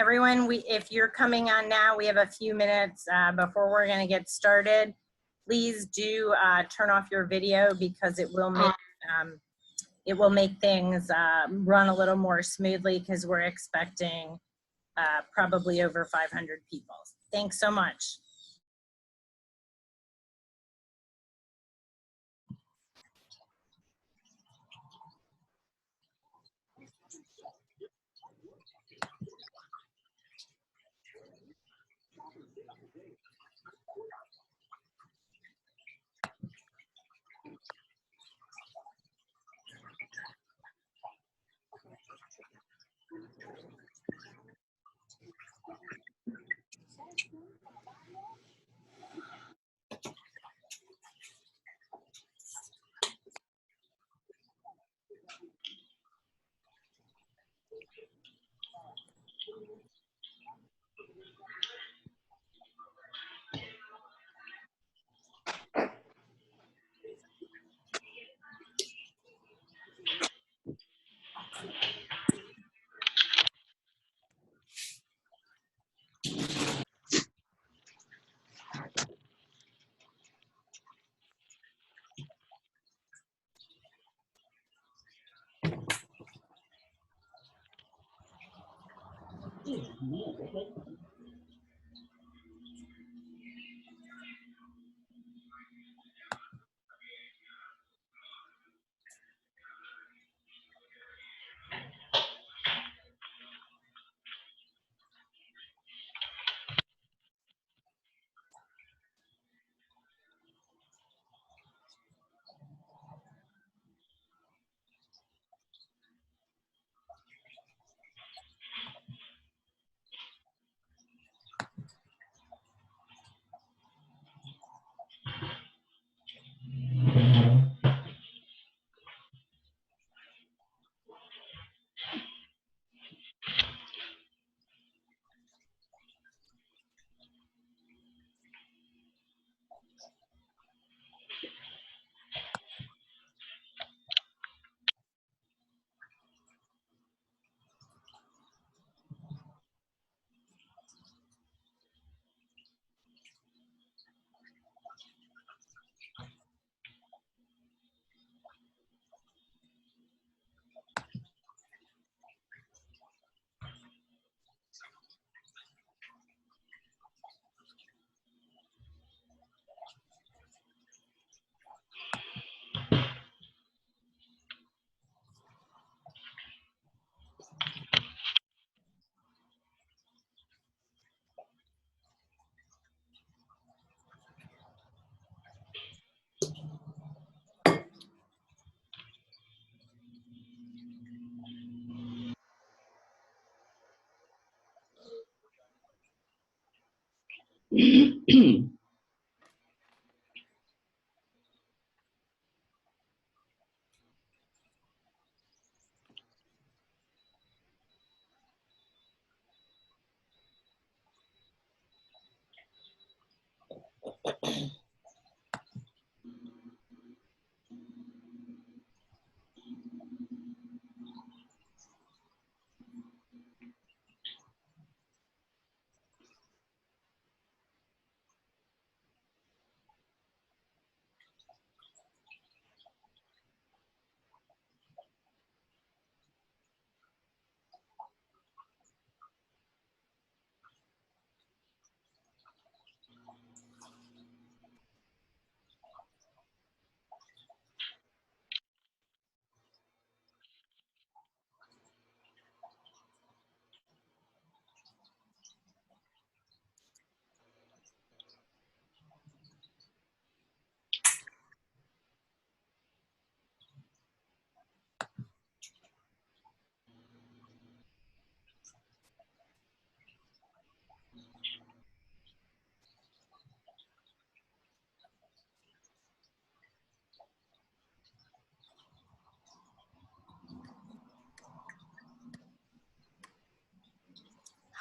Everyone, if you're coming on now, we have a few minutes before we're going to get started. Please do turn off your video because it will make things run a little more smoothly because we're expecting probably over 500 people. Thanks so much.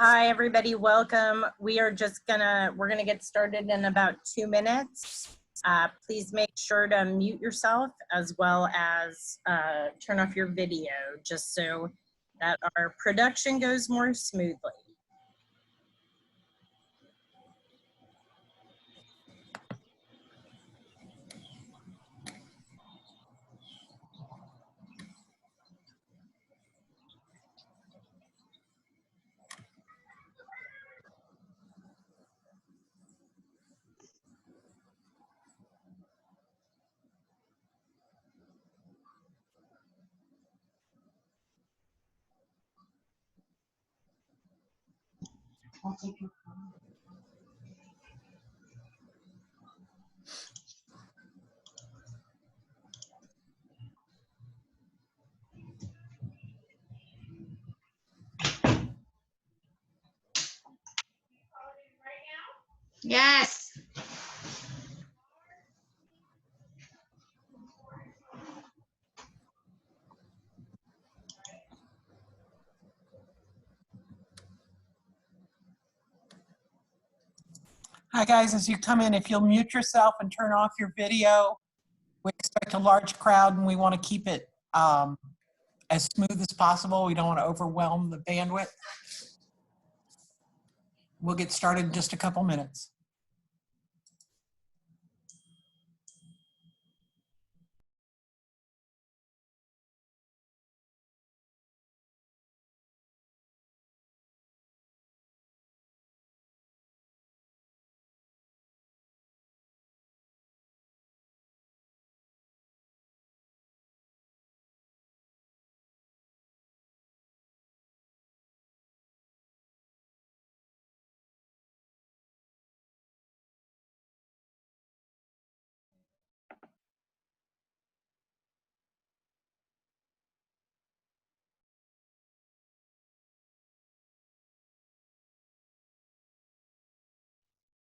Hi, everybody, welcome. We're gonna get started in about 2 minutes. Please make sure to mute yourself as well as turn off your video just so that our production goes more smoothly. I'll take your call. Yes. Hi guys, as you come in, if you'll mute yourself and turn off your video, we expect a large crowd and we want to keep it as smooth as possible. We don't want to overwhelm the bandwidth. We'll get started in just a couple minutes.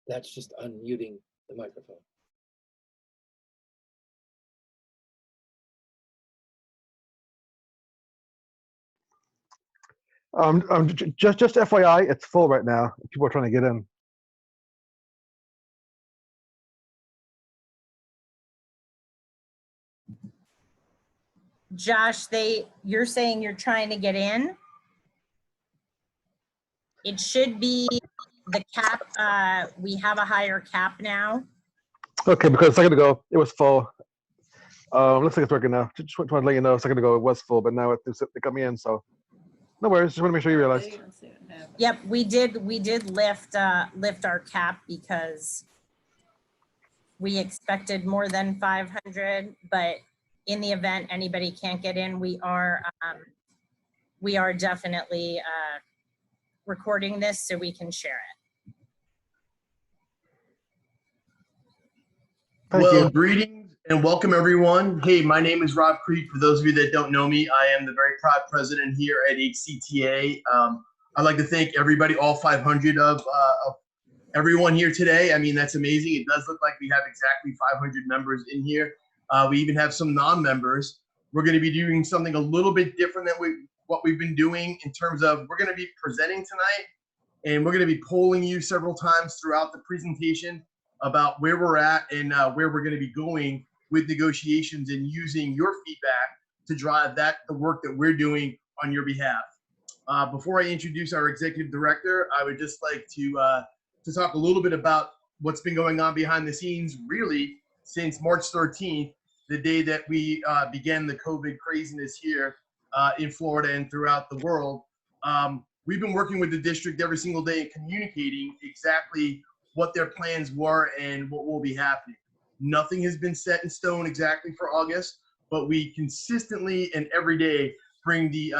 That's just unmuting the microphone. Just FYI, it's full right now. People are trying to get in. Josh, you're saying you're trying to get in? It should be the cap. We have a higher cap now. Okay, because a second ago it was full. Looks like it's working now. Just wanted to let you know, a second ago it was full, but now they got me in, so no worries. Just want to make sure you realized. Yep, we did lift our cap because we expected more than 500, but in the event anybody can't get in, we are definitely recording this so we can share it. Thank you. Greetings and welcome everyone. Hey, my name is Rob Creek. For those of you that don't know me, I am the very proud president here at HCTA. I'd like to thank everybody, all 500 of everyone here today. I mean, that's amazing. It does look like we have exactly 500 members in here. We even have some non-members. We're going to be doing something a little bit different than what we've been doing in terms of we're going to be presenting tonight, and we're going to be polling you several times throughout the presentation about where we're at and where we're going to be going with negotiations and using your feedback to drive the work that we're doing on your behalf. Before I introduce our executive director, I would just like to talk a little bit about what's been going on behind the scenes, really, since March 13th, the day that we began the COVID craziness here in Florida and throughout the world. We've been working with the district every single day and communicating exactly what their plans were and what will be happening. Nothing has been set in stone exactly for August, but we consistently and every day bring the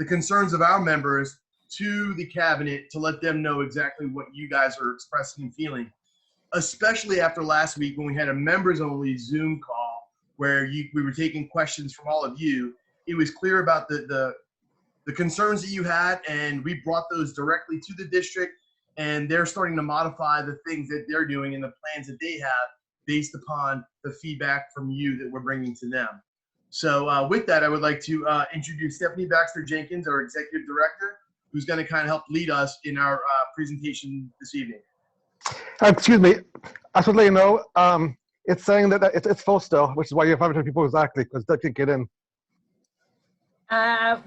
concerns of our members to the cabinet to let them know exactly what you guys are expressing and feeling, especially after last week when we had a members only Zoom call where we were taking questions from all of you. It was clear about the concerns that you had, and we brought those directly to the district, and they're starting to modify the things that they're doing and the plans that they have based upon the feedback from you that we're bringing to them. So with that, I would like to introduce Stephanie Baxter Jenkins, our executive director, who's going to kind of help lead us in our presentation this evening. Excuse me, I should let you know, it's saying that it's full still, which is why you have 500 people exactly, because they can't get in.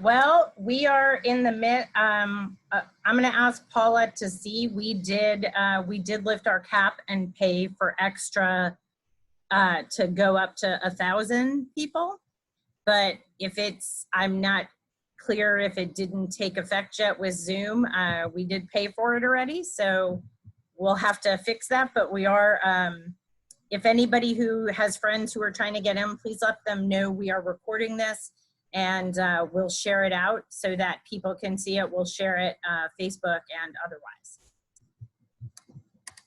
Well, we are in the mid. I'm going to ask Paula to see. We did lift our cap and pay for extra to go up to 1,000 people. But if I'm not clear if it didn't take effect yet with Zoom. We did pay for it already, so we'll have to fix that. But we are. If anybody who has friends who are trying to get in, please let them know we are recording this. and we'll share it out so that people can see it. We'll share it Facebook and otherwise.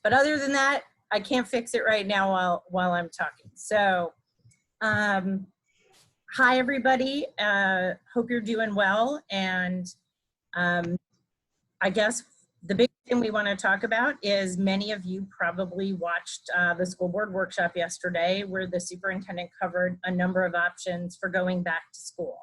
But other than that, I can't fix it right now while I'm talking. So, hi everybody. Hope you're doing well. And I guess the big thing we want to talk about is many of you probably watched the school board workshop yesterday where the superintendent covered a number of options for going back to school.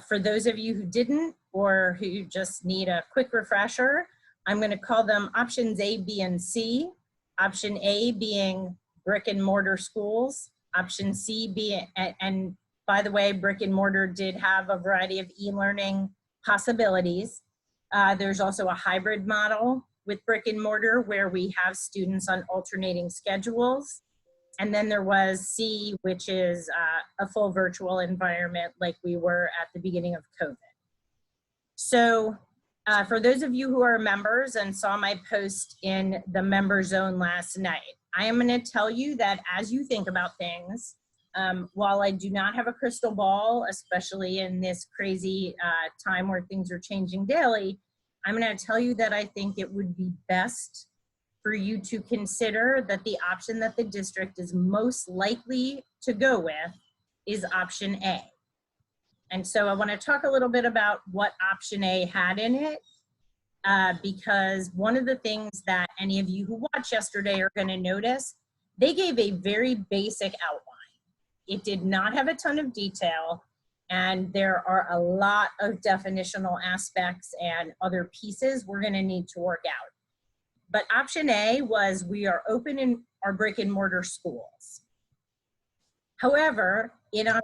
For those of you who didn't or who just need a quick refresher, I'm going to call them options A, B, and C. Option A being brick and mortar schools. Option C being, and by the way, brick and mortar did have a variety of e-learning possibilities. There's also a hybrid model with brick and mortar where we have students on alternating schedules. And then there was C, which is a full virtual environment like we were at the beginning of COVID. So for those of you who are members and saw my post in the member zone last night, I am going to tell you that as you think about things, while I do not have a crystal ball, especially in this crazy time where things are changing daily, I'm going to tell you that I think it would be best for you to consider that the option that the district is most likely to go with is option A. And so I want to talk a little bit about what option A had in it, because one of the things that any of you who watched yesterday are going to notice, they gave a very basic outline. It did not have a ton of detail, and there are a lot of definitional aspects and other pieces we're going to need to work out. But option A was we are open in our brick and mortar schools. However, in our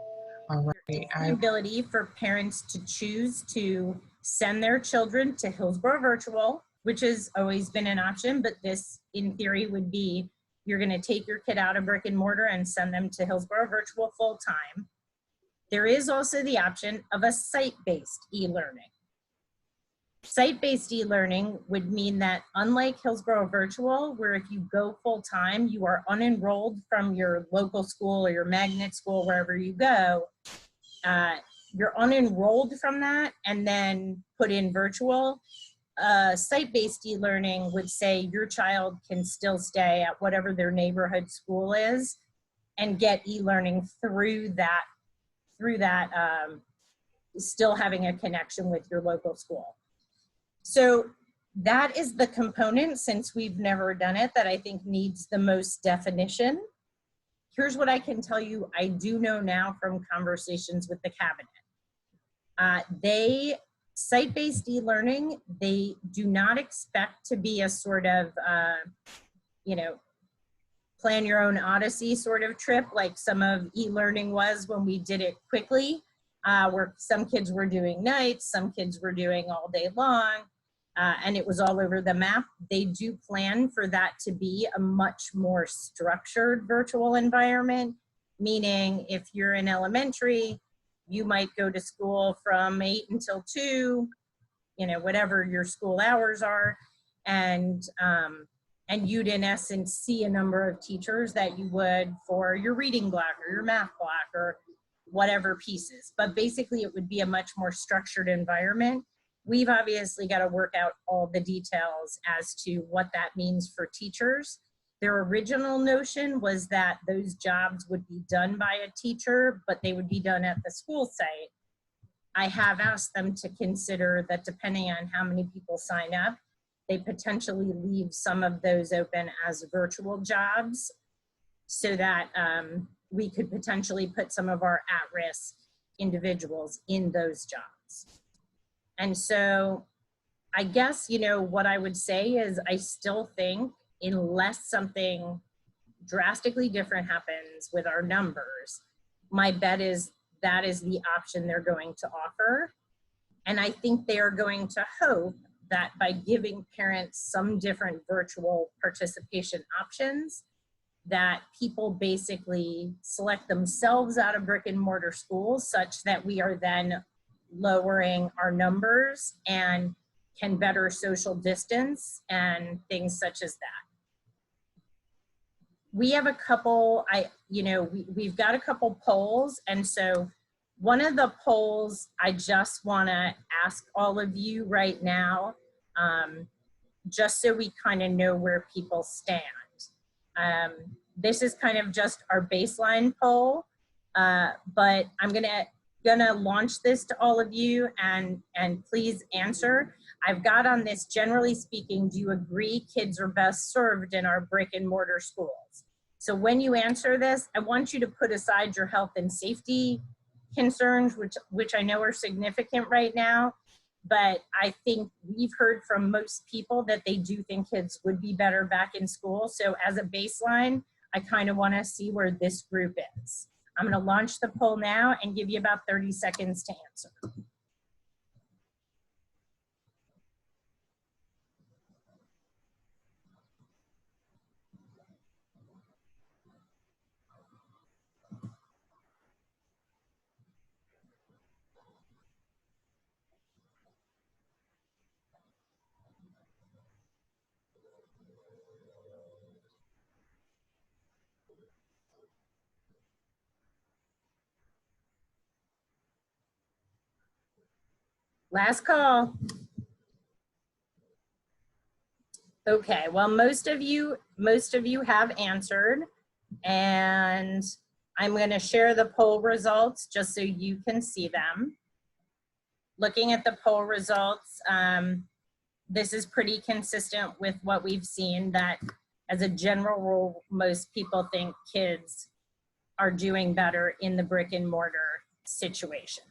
the ability for parents to choose to send their children to Hillsborough Virtual, which has always been an option, but this in theory would be you're going to take your kid out of brick and mortar and send them to Hillsborough Virtual full time. There is also the option of a site-based e-learning. Site-based e-learning would mean that unlike Hillsborough Virtual, where if you go full-time, you are unenrolled from your local school or your magnet school, wherever you go, you're unenrolled from that and then put in virtual. Site-based e-learning would say your child can still stay at whatever their neighborhood school is and get e-learning through that, still having a connection with your local school. So that is the component, since we've never done it, that I think needs the most definition. Here's what I can tell you I do know now from conversations with the cabinet. Site-based e-learning, they do not expect to be a sort of, plan your own Odyssey sort of trip like some of e-learning was when we did it quickly, where some kids were doing nights, some kids were doing all day long, and it was all over the map. They do plan for that to be a much more structured virtual environment, meaning if you're in elementary, you might go to school from 8 until 2, whatever your school hours are, and you'd in essence see a number of teachers that you would for your reading block or your math block or whatever pieces. But basically it would be a much more structured environment. We've obviously got to work out all the details as to what that means for teachers. Their original notion was that those jobs would be done by a teacher, but they would be done at the school site. I have asked them to consider that depending on how many people sign up, they potentially leave some of those open as virtual jobs so that we could potentially put some of our at-risk individuals in those jobs. And so I guess, what I would say is I still think unless something drastically different happens with our numbers, my bet is that is the option they're going to offer. And I think they are going to hope that by giving parents some different virtual participation options, that people basically select themselves out of brick and mortar schools such that we are then lowering our numbers and can better social distance and things such as that. We have a couple, we've got a couple polls, and so one of the polls I just want to ask all of you right now, just so we kind of know where people stand. This is kind of just our baseline poll, but I'm gonna launch this to all of you, and please answer. I've got on this, generally speaking, do you agree kids are best served in our brick and mortar schools? So when you answer this, I want you to put aside your health and safety concerns, which I know are significant right now, but I think we've heard from most people that they do think kids would be better back in school. So as a baseline, I kind of want to see where this group is. I'm going to launch the poll now and give you about 30 seconds to answer. Last call. Okay, well, most of you have answered, and I'm going to share the poll results just so you can see them. Looking at the poll results, this is pretty consistent with what we've seen, that as a general rule, most people think kids are doing better in the brick and mortar situation.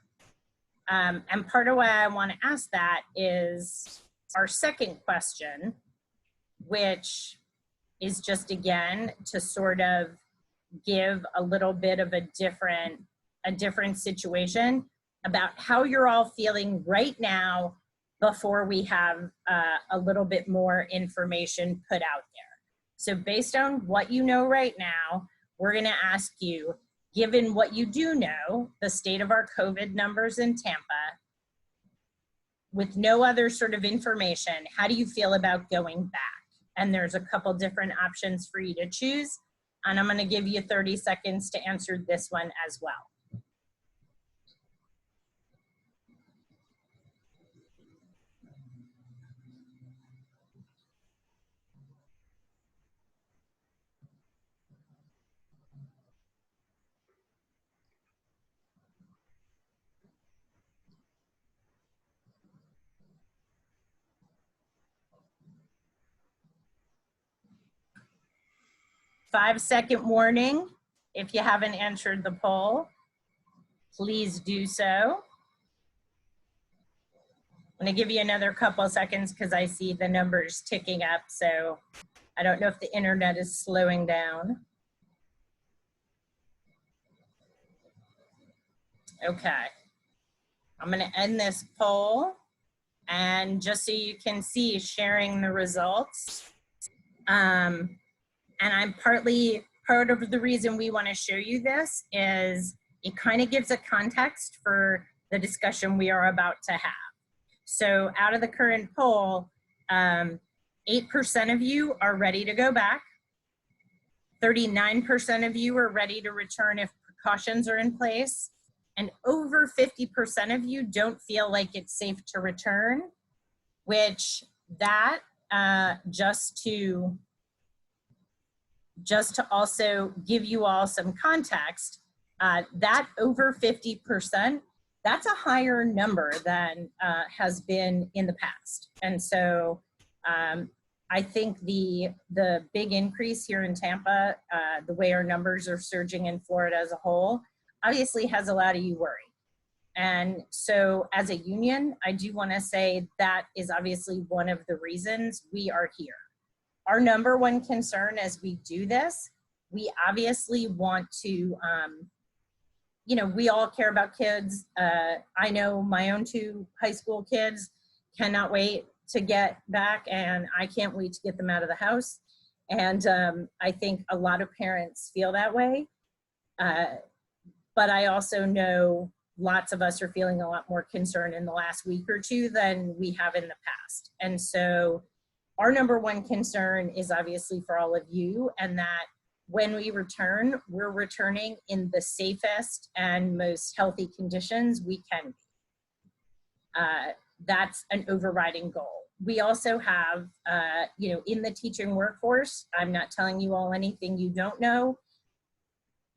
And part of why I want to ask that is our second question, which is just, again, to sort of give a little bit of a different situation about how you're all feeling right now before we have a little bit more information put out there. So based on what you know right now, we're going to ask you, given what you do know, the state of our COVID numbers in Tampa, with no other sort of information, how do you feel about going back? And there's a couple different options for you to choose. And I'm going to give you 30 seconds to answer this one as well. Five-second warning. If you haven't answered the poll, please do so. I'm going to give you another couple of seconds because I see the numbers ticking up. So I don't know if the internet is slowing down. Okay. I'm going to end this poll. And just so you can see, sharing the results. And I'm part of the reason we want to show you this is it kind of gives a context for the discussion we are about to have. So out of the current poll, 8% of you are ready to go back. 39% of you are ready to return if precautions are in place. And over 50% of you don't feel like it's safe to return, which that, just to also give you all some context, that over 50%, that's a higher number than has been in the past. And so I think the big increase here in Tampa, the way our numbers are surging in Florida as a whole, obviously has a lot of you worried. And so as a union, I do want to say that is obviously one of the reasons we are here. Our number one concern as we do this, we obviously want to, you know, we all care about kids. I know my own 2 high school kids cannot wait to get back, and I can't wait to get them out of the house. And I think a lot of parents feel that way. But I also know lots of us are feeling a lot more concerned in the last week or 2 than we have in the past. And so our number one concern is obviously for all of you, and that when we return, we're returning in the safest and most healthy conditions we can be. That's an overriding goal. We also have, you know, in the teaching workforce, I'm not telling you all anything you don't know.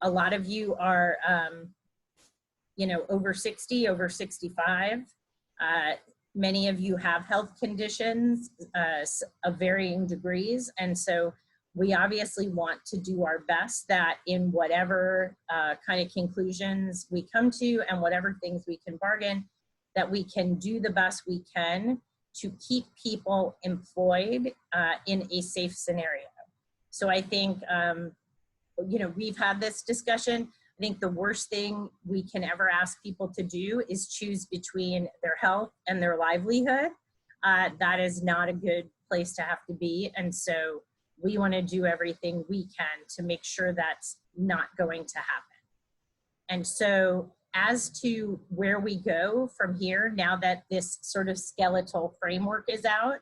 A lot of you are, you know, over 60, over 65. Many of you have health conditions of varying degrees. And so we obviously want to do our best that in whatever kind of conclusions we come to and whatever things we can bargain, that we can do the best we can to keep people employed in a safe scenario. So I think, you know, we've had this discussion. I think the worst thing we can ever ask people to do is choose between their health and their livelihood. That is not a good place to have to be. And so we want to do everything we can to make sure that's not going to happen. And so as to where we go from here, now that this sort of skeletal framework is out,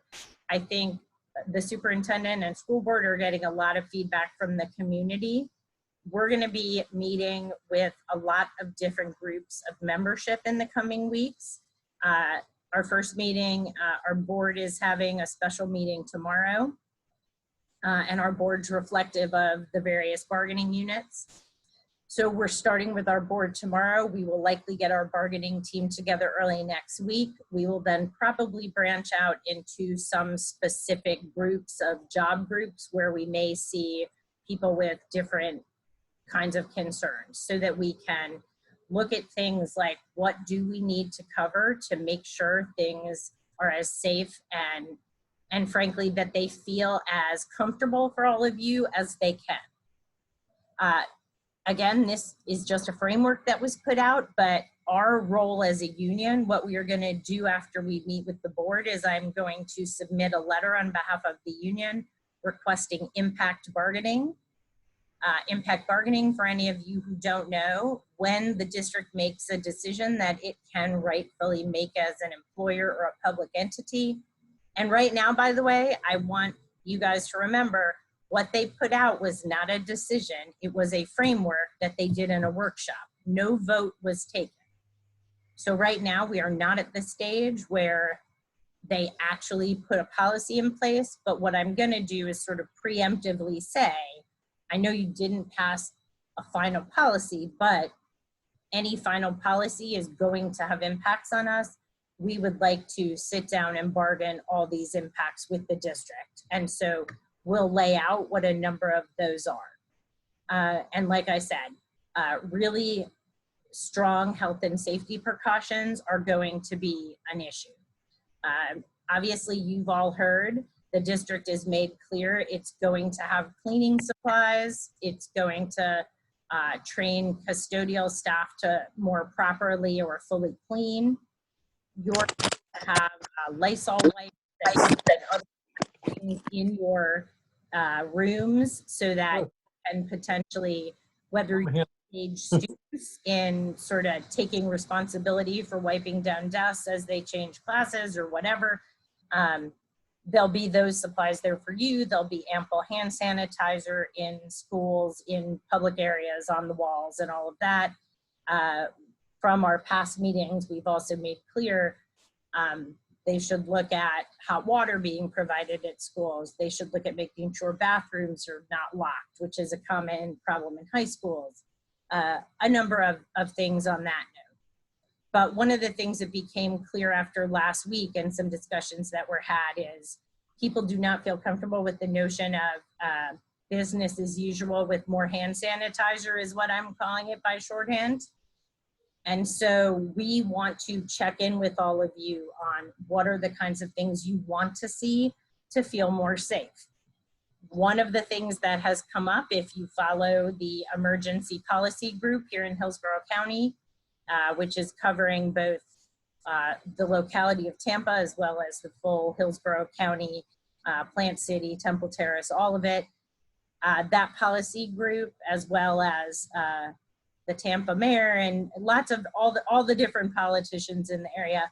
I think the superintendent and school board are getting a lot of feedback from the community. We're going to be meeting with a lot of different groups of membership in the coming weeks. Our first meeting, our board is having a special meeting tomorrow, and our board's reflective of the various bargaining units. So we're starting with our board tomorrow. We will likely get our bargaining team together early next week. We will then probably branch out into some specific groups of job groups where we may see people with different kinds of concerns, so that we can look at things like, what do we need to cover to make sure things are as safe and frankly, that they feel as comfortable for all of you as they can. Again, this is just a framework that was put out, but our role as a union, what we are going to do after we meet with the board is I'm going to submit a letter on behalf of the union requesting impact bargaining. Impact bargaining, for any of you who don't know, when the district makes a decision that it can rightfully make as an employer or a public entity. And right now, by the way, I want you guys to remember, what they put out was not a decision. It was a framework that they did in a workshop. No vote was taken. So right now we are not at the stage where they actually put a policy in place. But what I'm going to do is sort of preemptively say, I know you didn't pass a final policy, but any final policy is going to have impacts on us. We would like to sit down and bargain all these impacts with the district. And so we'll lay out what a number of those are. And like I said, really strong health and safety precautions are going to be an issue. Obviously, you've all heard the district has made clear it's going to have cleaning supplies. It's going to train custodial staff to more properly or fully clean. You're going to have Lysol wipes and other things in your rooms so that you can potentially, whether you engage students in sort of taking responsibility for wiping down desks as they change classes or whatever, there'll be those supplies there for you. There'll be ample hand sanitizer in schools, in public areas, on the walls, and all of that. From our past meetings, we've also made clear they should look at hot water being provided at schools. They should look at making sure bathrooms are not locked, which is a common problem in high schools. A number of things on that note. But one of the things that became clear after last week and some discussions that were had is people do not feel comfortable with the notion of business as usual with more hand sanitizer, is what I'm calling it by shorthand. And so we want to check in with all of you on what are the kinds of things you want to see to feel more safe. One of the things that has come up, if you follow the emergency policy group here in Hillsborough County, which is covering both the locality of Tampa as well as the full Hillsborough County, Plant City, Temple Terrace, all of it. That policy group, as well as the Tampa mayor and lots of all the different politicians in the area,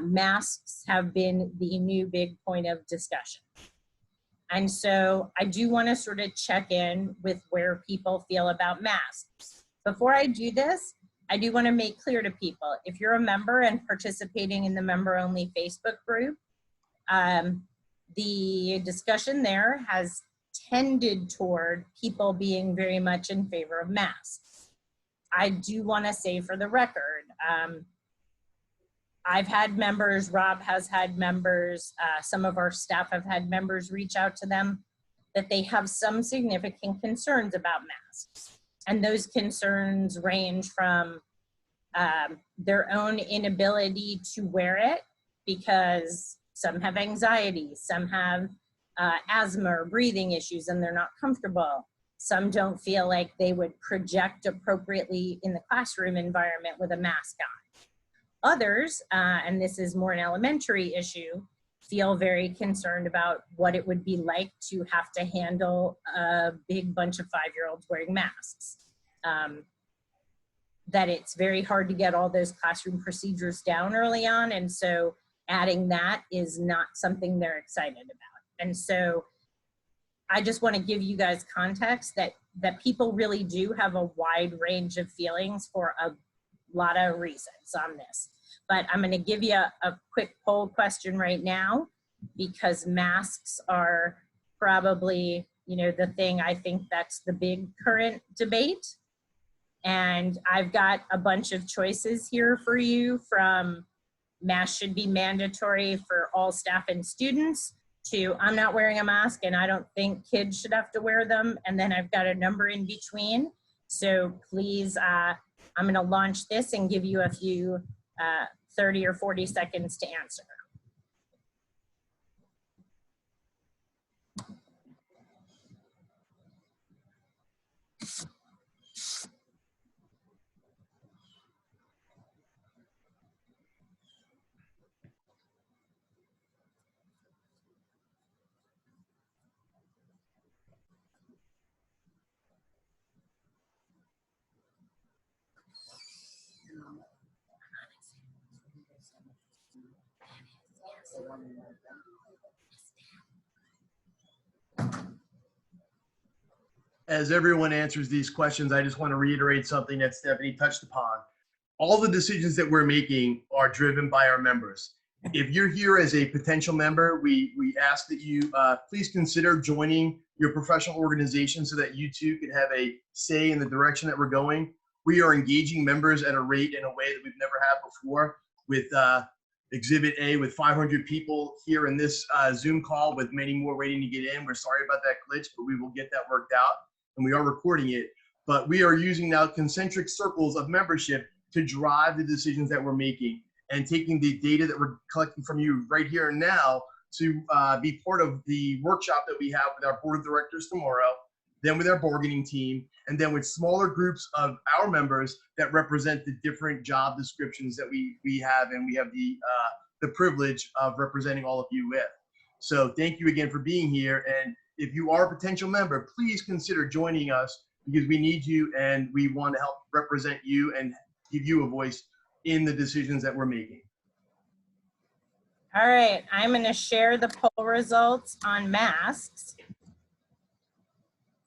masks have been the new big point of discussion. And so I do want to sort of check in with where people feel about masks. Before I do this, I do want to make clear to people, if you're a member and participating in the member-only Facebook group, the discussion there has tended toward people being very much in favor of masks. I do want to say for the record, I've had members, Rob has had members, some of our staff have had members reach out to them that they have some significant concerns about masks. And those concerns range from their own inability to wear it because some have anxiety, some have asthma or breathing issues and they're not comfortable. Some don't feel like they would project appropriately in the classroom environment with a mask on. Others, and this is more an elementary issue, feel very concerned about what it would be like to have to handle a big bunch of 5-year-olds wearing masks. That it's very hard to get all those classroom procedures down early on, and so adding that is not something they're excited about. And so I just want to give you guys context that people really do have a wide range of feelings for a lot of reasons on this. But I'm going to give you a quick poll question right now, because masks are probably, you know, the thing I think that's the big current debate. And I've got a bunch of choices here for you, from masks should be mandatory for all staff and students to I'm not wearing a mask and I don't think kids should have to wear them. And then I've got a number in between. So please, I'm going to launch this and give you a few 30 or 40 seconds to answer. As everyone answers these questions, I just want to reiterate something that Stephanie touched upon. All the decisions that we're making are driven by our members. If you're here as a potential member, we ask that you please consider joining your professional organization so that you too can have a say in the direction that we're going. We are engaging members at a rate in a way that we've never had before, with Exhibit A with 500 people here in this Zoom call, with many more waiting to get in. We're sorry about that glitch, but we will get that worked out, and we are recording it. But we are using now concentric circles of membership to drive the decisions that we're making, and taking the data that we're collecting from you right here and now to be part of the workshop that we have with our board of directors tomorrow, then with our bargaining team, and then with smaller groups of our members that represent the different job descriptions that we have, and we have the privilege of representing all of you with. So thank you again for being here. And if you are a potential member, please consider joining us, because we need you and we want to help represent you and give you a voice in the decisions that we're making. All right, I'm going to share the poll results on masks.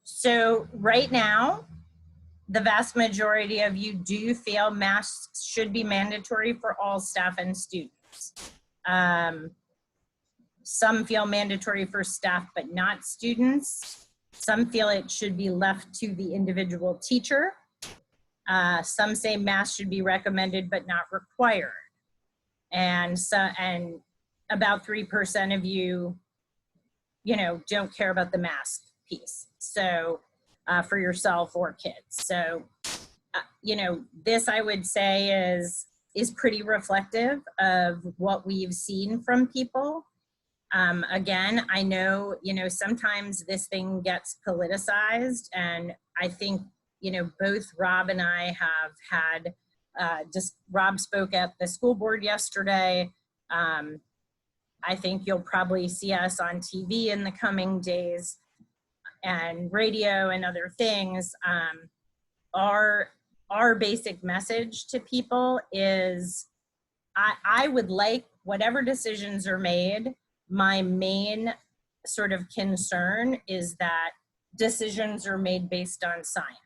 So right now, the vast majority of you do feel masks should be mandatory for all staff and students. Some feel mandatory for staff but not students. Some feel it should be left to the individual teacher. Some say masks should be recommended but not required. And about 3% of you, don't care about the mask piece. So for yourself or kids. So, this I would say is pretty reflective of what we've seen from people. Again, I know, sometimes this thing gets politicized, and I think, both Rob and I have had, Rob spoke at the school board yesterday. I think you'll probably see us on TV in the coming days, and radio and other things. Our basic message to people is, I would like, whatever decisions are made, my main sort of concern is that decisions are made based on science.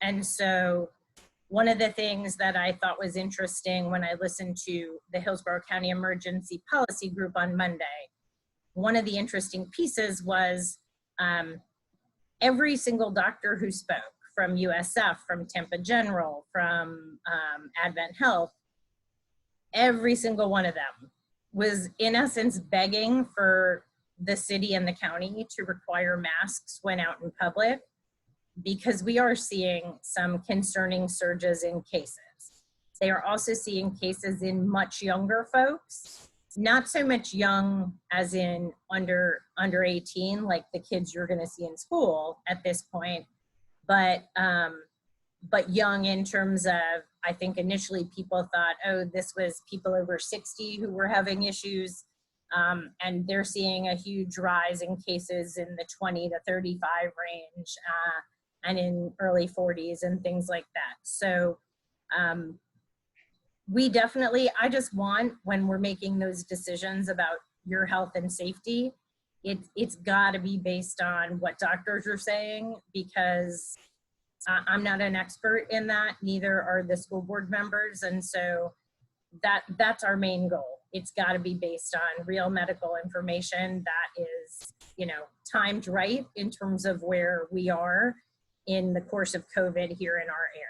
And so one of the things that I thought was interesting when I listened to the Hillsborough County Emergency Policy Group on Monday, one of the interesting pieces was every single doctor who spoke, from USF, from Tampa General, from Advent Health, every single one of them was in essence begging for the city and the county to require masks when out in public, because we are seeing some concerning surges in cases. They are also seeing cases in much younger folks, not so much young as in under 18, like the kids you're going to see in school at this point, but young in terms of, I think initially people thought, oh, this was people over 60 who were having issues, and they're seeing a huge rise in cases in the 20 to 35 range, and in early 40s and things like that. So we definitely, I just want, when we're making those decisions about your health and safety, it's got to be based on what doctors are saying, because I'm not an expert in that, neither are the school board members. And so that's our main goal. It's got to be based on real medical information that is, you know, timed right in terms of where we are in the course of COVID here in our area.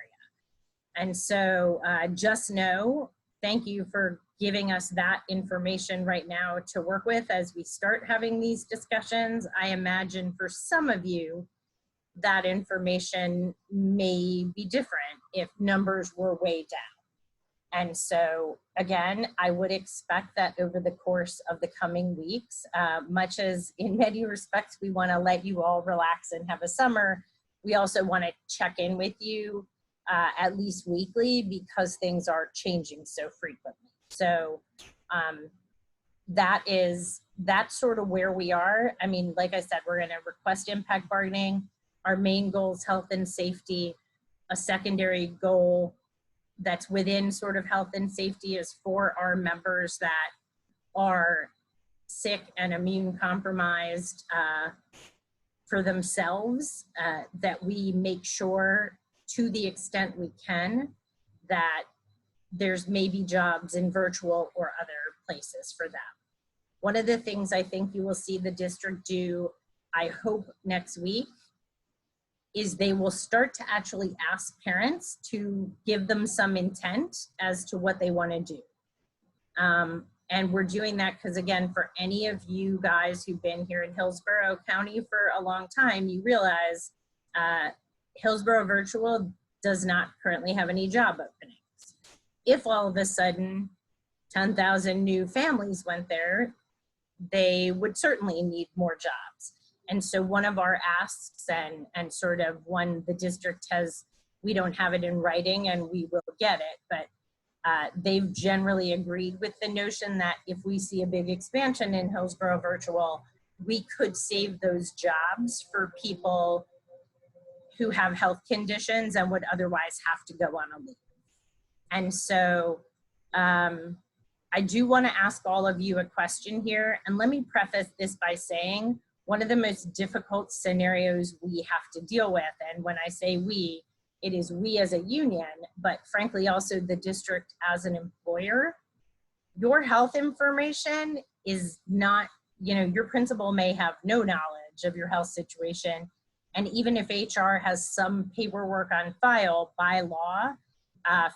And so just know, thank you for giving us that information right now to work with as we start having these discussions. I imagine for some of you, that information may be different if numbers were way down. And so again, I would expect that over the course of the coming weeks, much as in many respects, we want to let you all relax and have a summer, we also want to check in with you at least weekly, because things are changing so frequently. So that's sort of where we are. I mean, like I said, we're going to request impact bargaining. Our main goal is health and safety. A secondary goal that's within sort of health and safety is for our members that are sick and immune compromised for themselves, that we make sure, to the extent we can, that there's maybe jobs in virtual or other places for them. One of the things I think you will see the district do, I hope next week, is they will start to actually ask parents to give them some intent as to what they want to do. And we're doing that because, again, for any of you guys who've been here in Hillsborough County for a long time, you realize Hillsborough Virtual does not currently have any job openings. If all of a sudden 10,000 new families went there, they would certainly need more jobs. And so one of our asks, and sort of one the district has, we don't have it in writing and we will get it, but they've generally agreed with the notion that if we see a big expansion in Hillsborough Virtual, we could save those jobs for people who have health conditions and would otherwise have to go on a leave. And so I do want to ask all of you a question here. And let me preface this by saying, one of the most difficult scenarios we have to deal with, and when I say we, it is we as a union, but frankly also the district as an employer. Your health information is not, you know, your principal may have no knowledge of your health situation. And even if HR has some paperwork on file by law,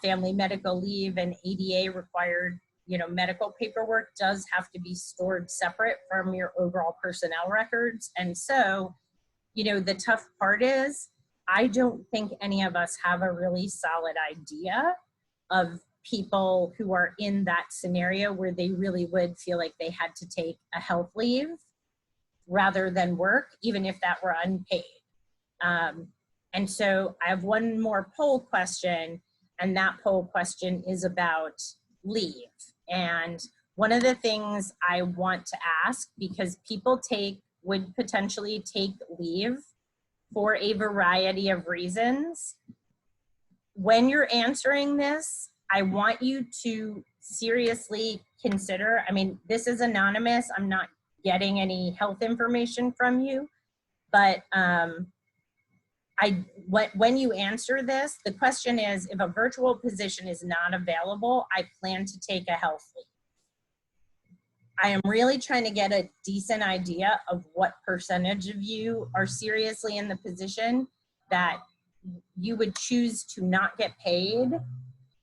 family medical leave and ADA required, you know, medical paperwork does have to be stored separate from your overall personnel records. And so, you know, the tough part is, I don't think any of us have a really solid idea of people who are in that scenario where they really would feel like they had to take a health leave rather than work, even if that were unpaid. And so I have one more poll question, and that poll question is about leave. And one of the things I want to ask, because people would potentially take leave for a variety of reasons, when you're answering this, I want you to seriously consider, I mean, this is anonymous. I'm not getting any health information from you. But when you answer this, the question is, if a virtual position is not available, I plan to take a health leave. I am really trying to get a decent idea of what percentage of you are seriously in the position that you would choose to not get paid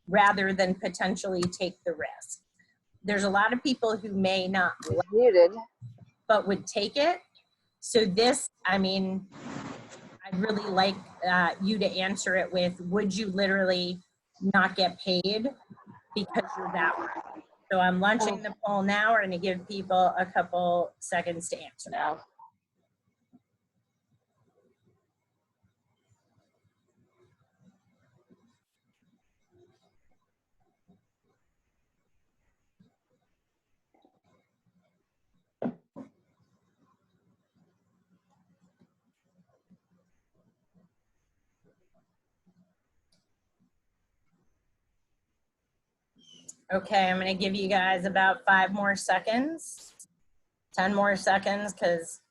rather than potentially take the risk. There's a lot of people who may not like Muted. but would take it. So this, I mean, I'd really like you to answer it with, would you literally not get paid because you're that worthy? So I'm launching the poll now. We're gonna give people a couple seconds to answer. No. Okay, I'm gonna give you guys about 5 more seconds, 10 more seconds, because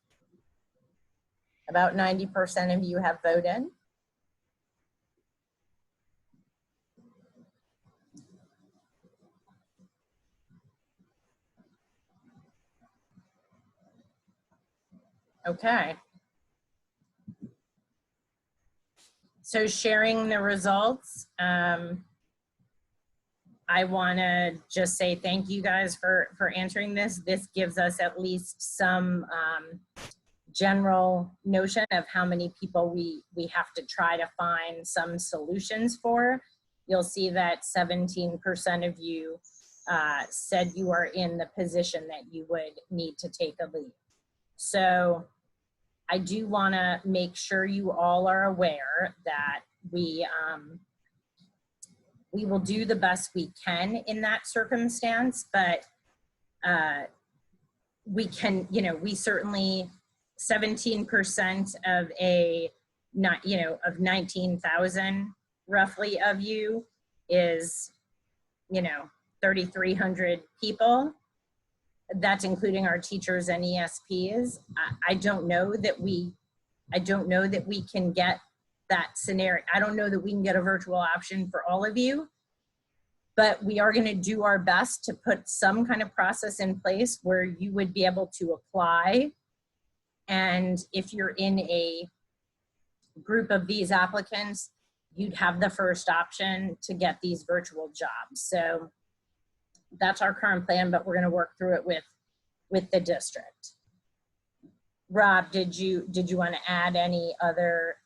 about 90% of you have voted. Okay. So sharing the results, I want to just say thank you guys for answering this. This gives us at least some general notion of how many people we have to try to find some solutions for. You'll see that 17% of you said you are in the position that you would need to take a leave. So I do want to make sure you all are aware that we will do the best we can in that circumstance, but we can, you know, we certainly, 17% of of 19,000 roughly of you is, 3,300 people. That's including our teachers and ESPs. I don't know that we can get that scenario. I don't know that we can get a virtual option for all of you, but we are going to do our best to put some kind of process in place where you would be able to apply. And if you're in a group of these applicants, you'd have the first option to get these virtual jobs. So that's our current plan, but we're going to work through it with the district. Rob, did you want to add any other?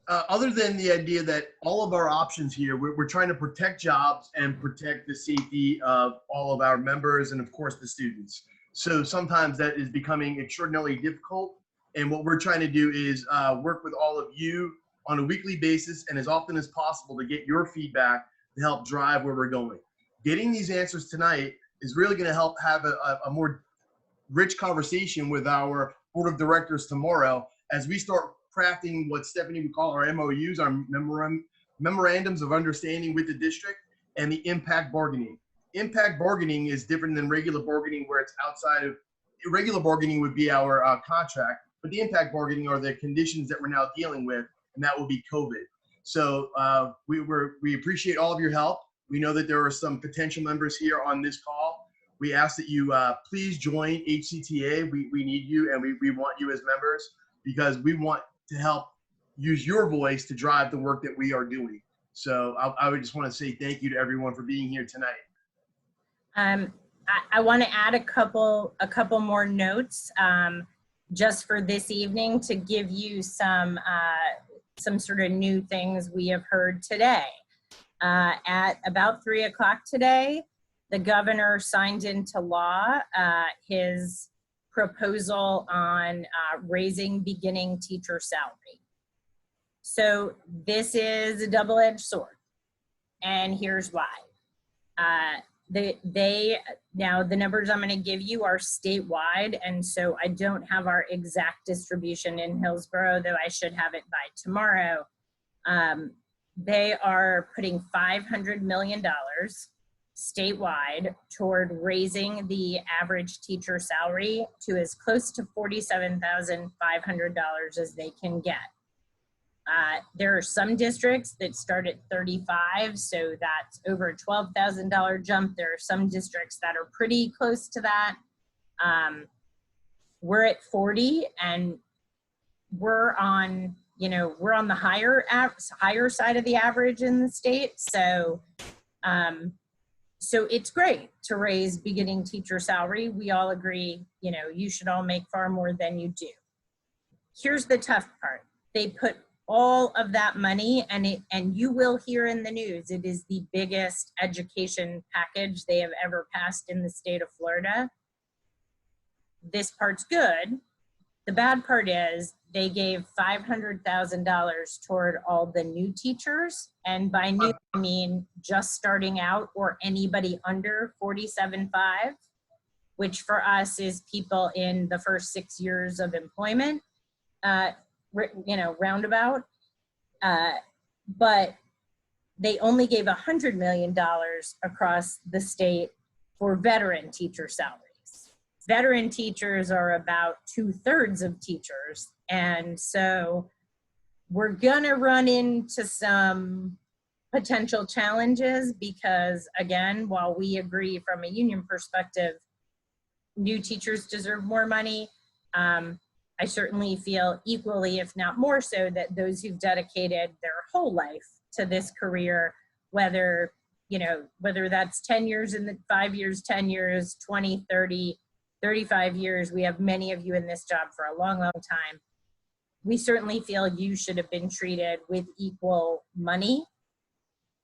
Other than the idea that all of our options here, we're trying to protect jobs and protect the safety of all of our members and of course the students. So sometimes that is becoming extraordinarily difficult. And what we're trying to do is work with all of you on a weekly basis and as often as possible to get your feedback to help drive where we're going. Getting these answers tonight is really going to help have a more rich conversation with our board of directors tomorrow as we start crafting what Stephanie would call our MOUs, our memorandums of understanding with the district, and the impact bargaining. Impact bargaining is different than regular bargaining where it's outside of, regular bargaining would be our contract, but the impact bargaining are the conditions that we're now dealing with, and that will be COVID. So we appreciate all of your help. We know that there are some potential members here on this call. We ask that you please join HCTA. We need you and we want you as members because we want to help use your voice to drive the work that we are doing. So I would just want to say thank you to everyone for being here tonight. I want to add a couple more notes just for this evening to give you some sort of new things we have heard today. At about 3 o'clock today, the governor signed into law his proposal on raising beginning teacher salary. So this is a double-edged sword, and here's why. Now the numbers I'm going to give you are statewide, and so I don't have our exact distribution in Hillsborough, though I should have it by tomorrow. They are putting $500 million statewide toward raising the average teacher salary to as close to $47,500 as they can get. There are some districts that start at 35, so that's over a $12,000 jump. There are some districts that are pretty close to that. We're at 40, and we're on the higher side of the average in the state. So, so it's great to raise beginning teacher salary. We all agree, you should all make far more than you do. Here's the tough part. They put all of that money, and you will hear in the news, it is the biggest education package they have ever passed in the state of Florida. This part's good. The bad part is they gave $500,000 toward all the new teachers. And by new, I mean just starting out or anybody under 47.5, which for us is people in the first 6 years of employment, roundabout. But they only gave $100 million across the state for veteran teacher salaries. Veteran teachers are about 2/3 of teachers. And so we're gonna run into some potential challenges because, again, while we agree from a union perspective, new teachers deserve more money, I certainly feel equally, if not more so, that those who've dedicated their whole life to this career, whether that's 10 years in the 5 years, 10 years, 20, 30, 35 years, we have many of you in this job for a long, long time. We certainly feel you should have been treated with equal money.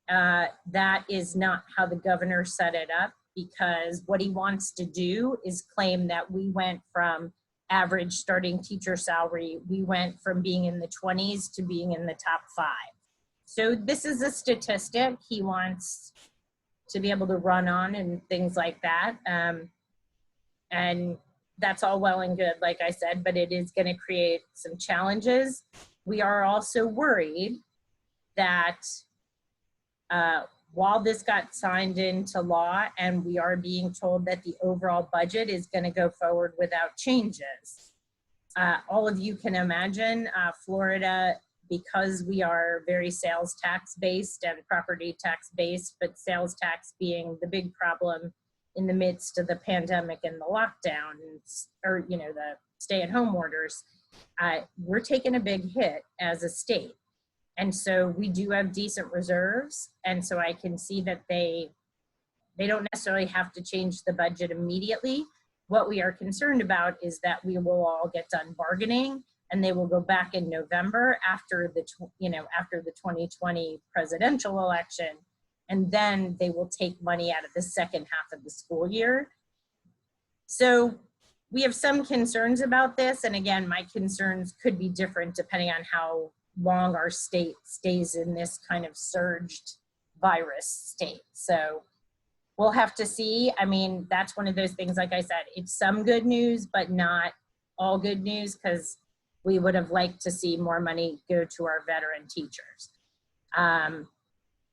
That is not how the governor set it up, because what he wants to do is claim that we went from average starting teacher salary, we went from being in the 20s to being in the top 5. So this is a statistic he wants to be able to run on and things like that. And that's all well and good, like I said, but it is going to create some challenges. We are also worried that while this got signed into law and we are being told that the overall budget is going to go forward without changes, all of you can imagine Florida, because we are very sales tax based and property tax based, but sales tax being the big problem in the midst of the pandemic and the lockdown, or the stay-at-home orders, we're taking a big hit as a state. And so we do have decent reserves. And so I can see that they don't necessarily have to change the budget immediately. What we are concerned about is that we will all get done bargaining, and they will go back in November after the 2020 presidential election. And then they will take money out of the second half of the school year. So we have some concerns about this. And again, my concerns could be different depending on how long our state stays in this kind of surged virus state. So we'll have to see. I mean, that's one of those things, like I said, it's some good news, but not all good news, because we would have liked to see more money go to our veteran teachers.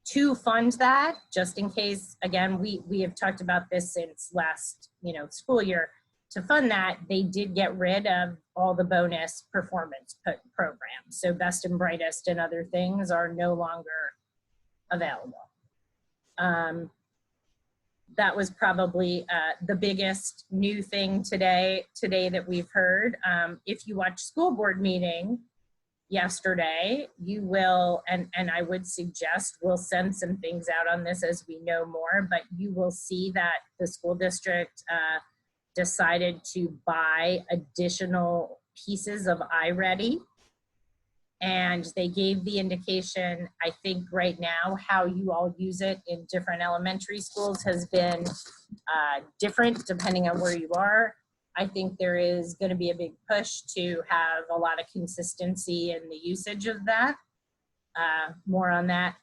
To fund that, just in case, again, we have talked about this since last school year, to fund that, they did get rid of all the bonus performance programs. So Best and Brightest and other things are no longer available. That was probably the biggest new thing today that we've heard. If you watch school board meeting yesterday, you will, and I would suggest we'll send some things out on this as we know more, but you will see that the school district decided to buy additional pieces of iReady. And they gave the indication, I think right now, how you all use it in different elementary schools has been different depending on where you are. I think there is going to be a big push to have a lot of consistency in the usage of that. More on that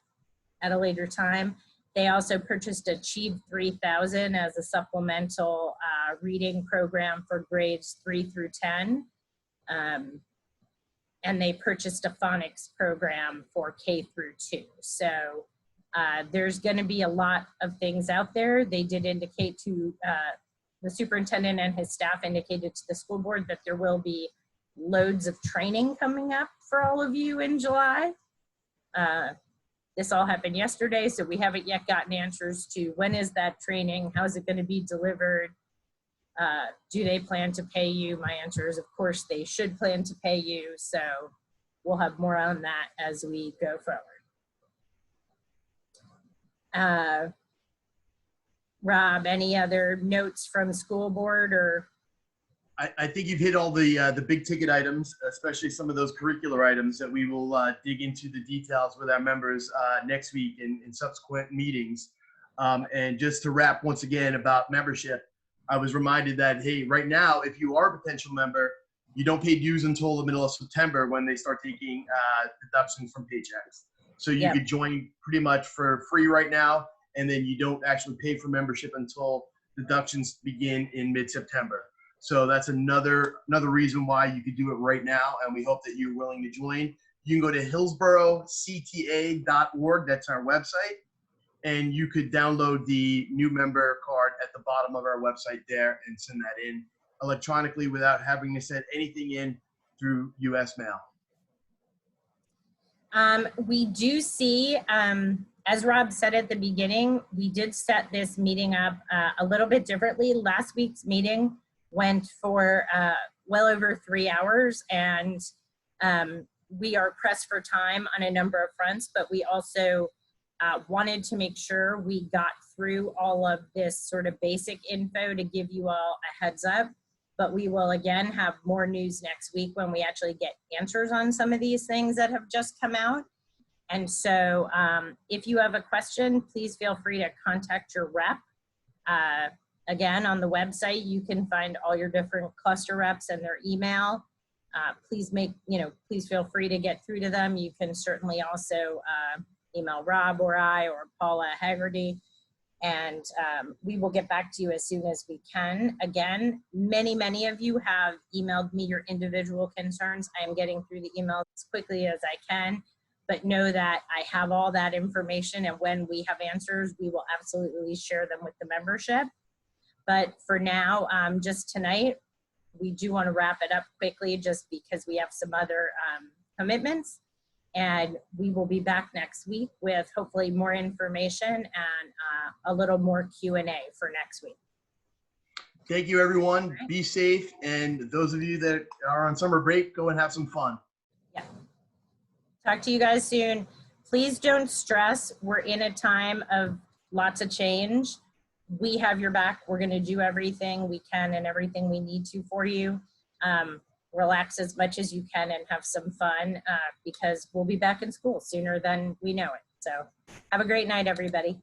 at a later time. They also purchased Achieve 3000 as a supplemental reading program for grades 3 through 10. And they purchased a phonics program for K through 2. So There's going to be a lot of things out there. They did indicate to the superintendent and his staff indicated to the school board that there will be loads of training coming up for all of you in July. This all happened yesterday, so we haven't yet gotten answers to when is that training, how is it going to be delivered, do they plan to pay you? My answer is, of course, they should plan to pay you, so we'll have more on that as we go forward. Rob, any other notes from school board or? I think you've hit all the big ticket items, especially some of those curricular items that we will dig into the details with our members next week in subsequent meetings. And just to wrap once again about membership, I was reminded that, hey, right now, if you are a potential member, you don't pay dues until the middle of September when they start taking deductions from paychecks. So you could join pretty much for free right now, and then you don't actually pay for membership until deductions begin in mid-September. So that's another reason why you could do it right now, and we hope that you're willing to join. You can go to hillsborocta.org, that's our website, and you could download the new member card at the bottom of our website there and send that in electronically without having to send anything in through US mail. We do see, as Rob said at the beginning, we did set this meeting up a little bit differently. Last week's meeting went for well over 3 hours, and we are pressed for time on a number of fronts, but we also wanted to make sure we got through all of this sort of basic info to give you all a heads up. But we will again have more news next week when we actually get answers on some of these things that have just come out. And so if you have a question, please feel free to contact your rep. Again, on the website, you can find all your different cluster reps and their email. Please feel free to get through to them. You can certainly also email Rob or I or Paula Haggerty, and we will get back to you as soon as we can. Again, many of you have emailed me your individual concerns. I am getting through the emails as quickly as I can, but know that I have all that information, and when we have answers, we will absolutely share them with the membership. But for now, just tonight, we do want to wrap it up quickly just because we have some other commitments. And we will be back next week with hopefully more information and a little more Q&A for next week. Thank you, everyone. Be safe. And those of you that are on summer break, go and have some fun. Yeah. Talk to you guys soon. Please don't stress. We're in a time of lots of change. We have your back. We're going to do everything we can and everything we need to for you. Relax as much as you can and have some fun because we'll be back in school sooner than we know it. So have a great night, everybody.